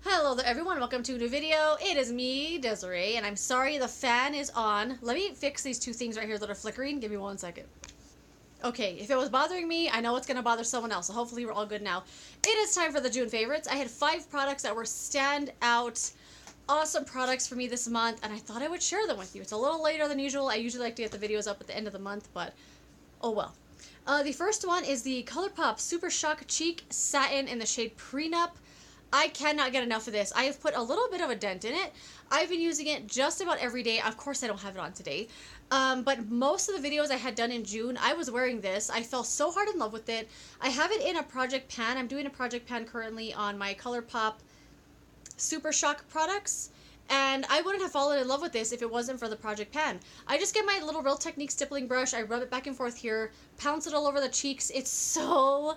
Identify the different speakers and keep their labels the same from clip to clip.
Speaker 1: Hello there everyone, welcome to a new video. It is me, Desiree, and I'm sorry the fan is on. Let me fix these two things right here that are flickering. Give me 1 second. Okay, if it was bothering me, I know it's going to bother someone else, so hopefully we're all good now. It is time for the June favorites. I had 5 products that were standout, awesome products for me this month, and I thought I would share them with you. It's a little later than usual. I usually like to get the videos up at the end of the month, but oh well. The first one is the ColourPop Super Shock Cheek Satin in the shade Prenup. I cannot get enough of this. I have put a little bit of a dent in it. I've been using it just about every day. Of course, I don't have it on today. But most of the videos I had done in June, I was wearing this. I fell so hard in love with it. I have it in a project pan. I'm doing a project pan currently on my ColourPop Super Shock products. And I wouldn't have fallen in love with this if it wasn't for the project pan. I just get my little Real Technique stippling brush. I rub it back and forth here, pounce it all over the cheeks. It's so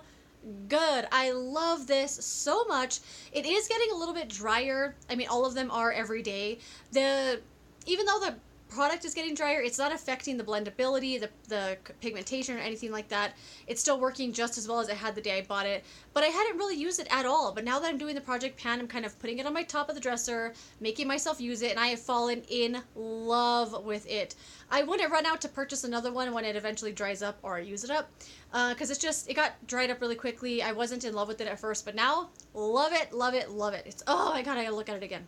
Speaker 1: good. I love this so much. It is getting a little bit drier. I mean, all of them are every day. Even though the product is getting drier, it's not affecting the blendability, the pigmentation or anything like that. It's still working just as well as it had the day I bought it, but I hadn't really used it at all. But now that I'm doing the project pan, I'm kind of putting it on my top of the dresser, making myself use it, and I have fallen in love with it. I wouldn't run out to purchase another one when it eventually dries up or I use it up, because it got dried up really quickly. I wasn't in love with it at first, but now love it, love it, love it. It's, oh my god, I gotta look at it again.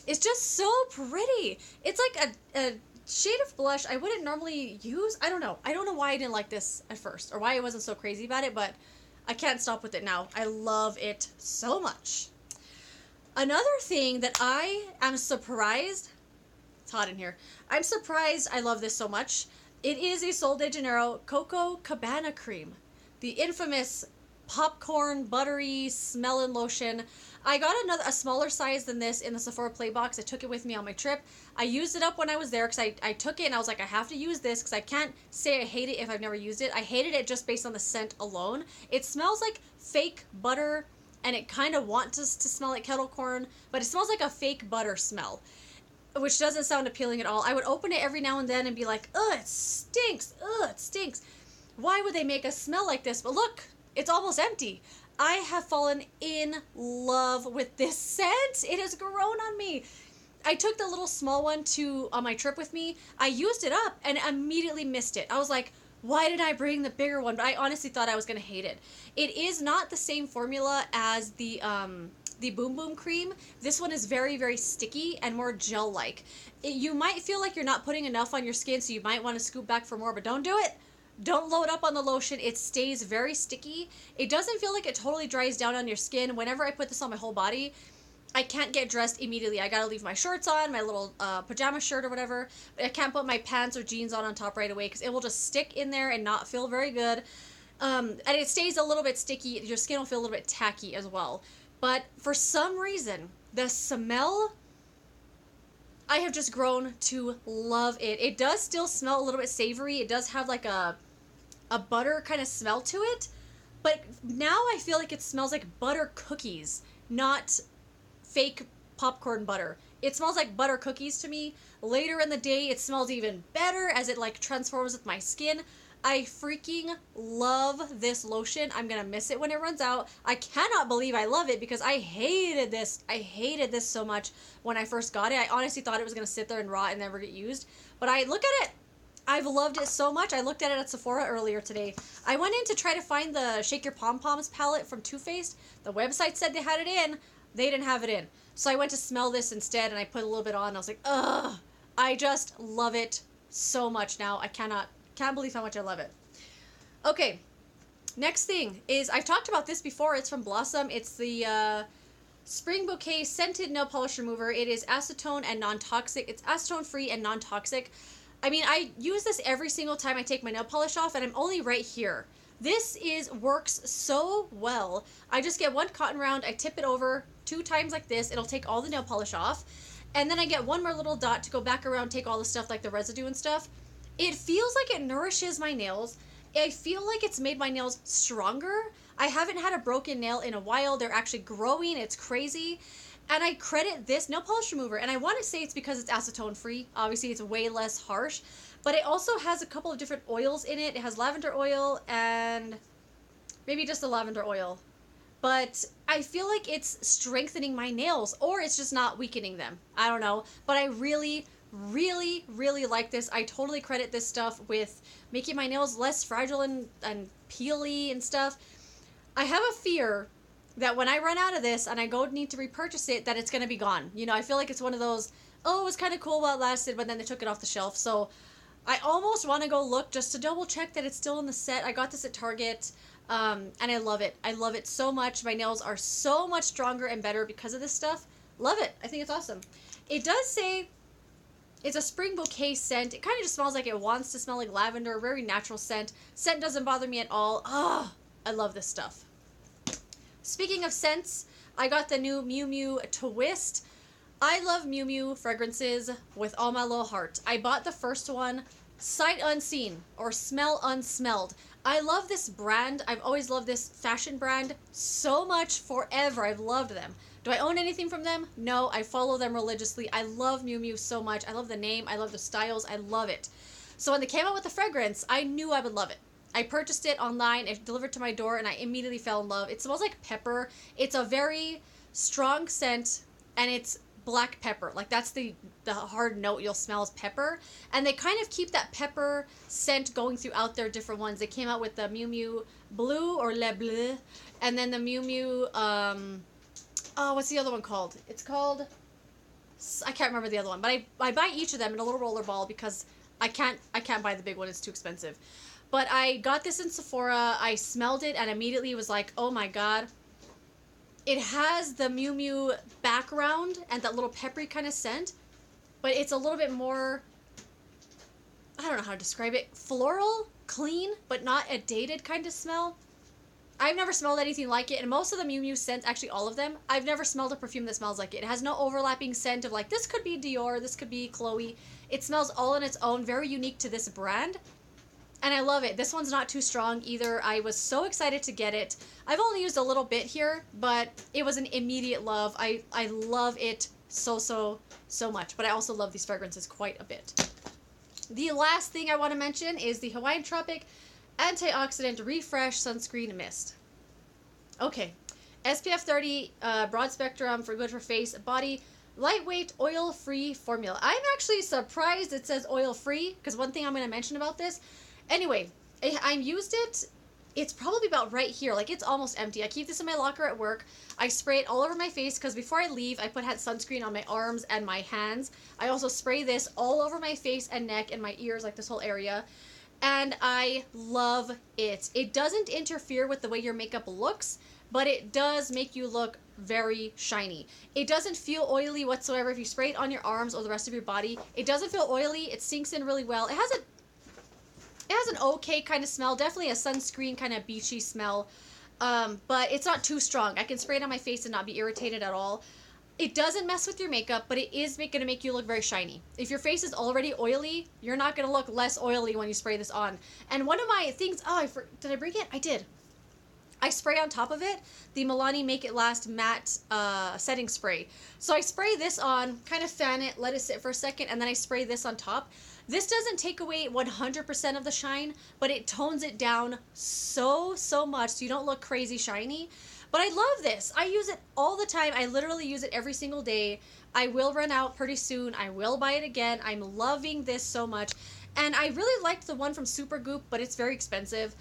Speaker 1: It's just so pretty. It's like a shade of blush I wouldn't normally use. I don't know. I don't know why I didn't like this at first or why I wasn't so crazy about it, but I can't stop with it now. I love it so much. Another thing that I am surprised, it's hot in here. I'm surprised I love this so much. It is a Sol de Janeiro Coco Cabana Cream. The infamous popcorn, buttery, smelling lotion. I got a smaller size than this in the Sephora Play box. I took it with me on my trip. I used it up when I was there because I took it and I was like, I have to use this because I can't say I hate it if I've never used it. I hated it just based on the scent alone. It smells like fake butter and it kind of wants us to smell like kettle corn, but it smells like a fake butter smell, which doesn't sound appealing at all. I would open it every now and then and be like, ugh, it stinks. Ugh, it stinks. Why would they make us smell like this? But look, it's almost empty. I have fallen in love with this scent. It has grown on me. I took the little small one on my trip with me. I used it up and immediately missed it. I was like, why did I bring the bigger one? But I honestly thought I was going to hate it. It is not the same formula as the Boom Boom cream. This one is very, very sticky and more gel-like. You might feel like you're not putting enough on your skin, so you might want to scoop back for more, but don't do it. Don't load up on the lotion. It stays very sticky. It doesn't feel like it totally dries down on your skin. Whenever I put this on my whole body, I can't get dressed immediately. I gotta leave my shorts on, my little pajama shirt or whatever. I can't put my pants or jeans on top right away because it will just stick in there and not feel very good. And it stays a little bit sticky. Your skin will feel a little bit tacky as well. But for some reason, the smell, I have just grown to love it. It does still smell a little bit savory. It does have like a butter kind of smell to it, but now I feel like it smells like butter cookies, not fake popcorn butter. It smells like butter cookies to me. Later in the day, it smells even better as it like transforms with my skin. I freaking love this lotion. I'm gonna miss it when it runs out. I cannot believe I love it because I hated this. I hated this so much when I first got it. I honestly thought it was gonna sit there and rot and never get used, but I look at it. I've loved it so much. I looked at it at Sephora earlier today. I went in to try to find the Shake Your Pom Poms palette from Too Faced. The website said they had it in. They didn't have it in. So I went to smell this instead and I put a little bit on. I was like, ugh. I just love it so much now. I can't believe how much I love it. Okay. Next thing is, I've talked about this before. It's from Blossom. It's the Spring Bouquet Scented Nail Polish Remover. It is acetone and non-toxic. It's acetone free and non-toxic. I mean, I use this every single time I take my nail polish off, and I'm only right here. This works so well. I just get one cotton round, I tip it over 2 times like this, it'll take all the nail polish off, and then I get one more little dot to go back around, take all the stuff like the residue and stuff. It feels like it nourishes my nails. I feel like it's made my nails stronger. I haven't had a broken nail in a while. They're actually growing. It's crazy. And I credit this nail polish remover, and I want to say it's because it's acetone free. Obviously, it's way less harsh, but it also has a couple of different oils in it. It has lavender oil and maybe just the lavender oil. but I feel like it's strengthening my nails, or it's just not weakening them. I don't know, but I really, really, really like this. I totally credit this stuff with making my nails less fragile and peely and stuff. I have a fear that when I run out of this and I go need to repurchase it, that it's going to be gone. You know, I feel like it's one of those, oh, it was kind of cool while it lasted, but then they took it off the shelf. So I almost want to go look just to double check that it's still in the set. I got this at Target, and I love it. I love it so much. My nails are so much stronger and better because of this stuff. Love it. I think it's awesome. It does say it's a spring bouquet scent. It kind of just smells like it wants to smell like lavender, a very natural scent. Scent doesn't bother me at all. Oh, I love this stuff. Speaking of scents, I got the new Muumuu Twist. I love Muumuu fragrances with all my little heart. I bought the first one, sight unseen, or smell unsmelled. I love this brand. I've always loved this fashion brand so much, forever. I've loved them. Do I own anything from them? No, I follow them religiously. I love Muumuu so much. I love the name. I love the styles. I love it. So when they came out with the fragrance, I knew I would love it. I purchased it online, it delivered to my door, and I immediately fell in love. It smells like pepper. It's a very strong scent, and it's black pepper. Like, that's the hard note you'll smell is pepper. And they kind of keep that pepper scent going throughout their different ones. They came out with the Muumuu Bleu, or Le Bleu, and then the Muumuu, oh, what's the other one called? It's called, I can't remember the other one, but I buy each of them in a little roller ball because I can't buy the big one, it's too expensive. But I got this in Sephora, I smelled it, and immediately was like, oh my god. It has the Muumuu background and that little peppery kind of scent, but it's a little bit more, I don't know how to describe it, floral, clean, but not a dated kind of smell. I've never smelled anything like it, and most of the Muumuu scents, actually all of them, I've never smelled a perfume that smells like it. It has no overlapping scent of like, this could be Dior, this could be Chloe. It smells all on its own, very unique to this brand. And I love it. This one's not too strong either. I was so excited to get it. I've only used a little bit here, but it was an immediate love. I love it so much. But I also love these fragrances quite a bit. The last thing I want to mention is the Hawaiian Tropic Antioxidant Refresh Sunscreen Mist. Okay. SPF 30, broad spectrum, for good for face, body, lightweight, oil-free formula. I'm actually surprised it says oil-free, because one thing I'm going to mention about this, anyway, I used it, it's probably about right here, like it's almost empty. I keep this in my locker at work. I spray it all over my face because before I leave, I put sunscreen on my arms and my hands. I also spray this all over my face and neck and my ears, like this whole area. And I love it. It doesn't interfere with the way your makeup looks, but it does make you look very shiny. It doesn't feel oily whatsoever if you spray it on your arms or the rest of your body. It doesn't feel oily. It sinks in really well. It has an okay kind of smell, definitely a sunscreen kind of beachy smell, but it's not too strong. I can spray it on my face and not be irritated at all. It doesn't mess with your makeup, but it is going to make you look very shiny. If your face is already oily, you're not going to look less oily when you spray this on. And one of my things, did I bring it? I did. I spray on top of it the Milani Make It Last Matte setting spray. So I spray this on, kind of fan it, let it sit for a second, and then I spray this on top. This doesn't take away 100% of the shine, but it tones it down so much so you don't look crazy shiny. But I love this. I use it all the time. I literally use it every single day. I will run out pretty soon. I will buy it again. I'm loving this so much. And I really liked the one from Supergoop, but it's very expensive.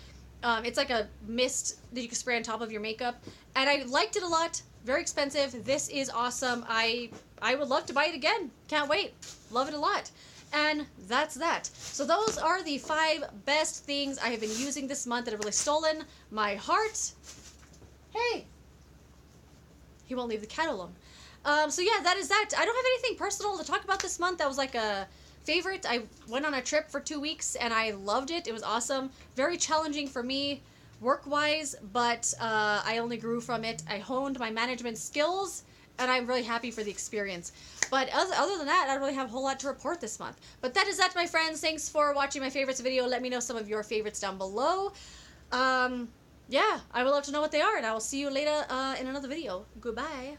Speaker 1: It's like a mist that you can spray on top of your makeup. And I liked it a lot. Very expensive. This is awesome. I would love to buy it again. Can't wait. Love it a lot. And that's that. So those are the 5 best things I have been using this month that have really stolen my heart. Hey! He won't leave the cat alone. So yeah, that is that. I don't have anything personal to talk about this month. That was like a favorite. I went on a trip for 2 weeks and I loved it. It was awesome. Very challenging for me work-wise, but I only grew from it. I honed my management skills and I'm really happy for the experience. But other than that, I don't really have a whole lot to report this month. But that is that, my friends. Thanks for watching my favorites video. Let me know some of your favorites down below. Yeah, I would love to know what they are, and I will see you later in another video. Goodbye.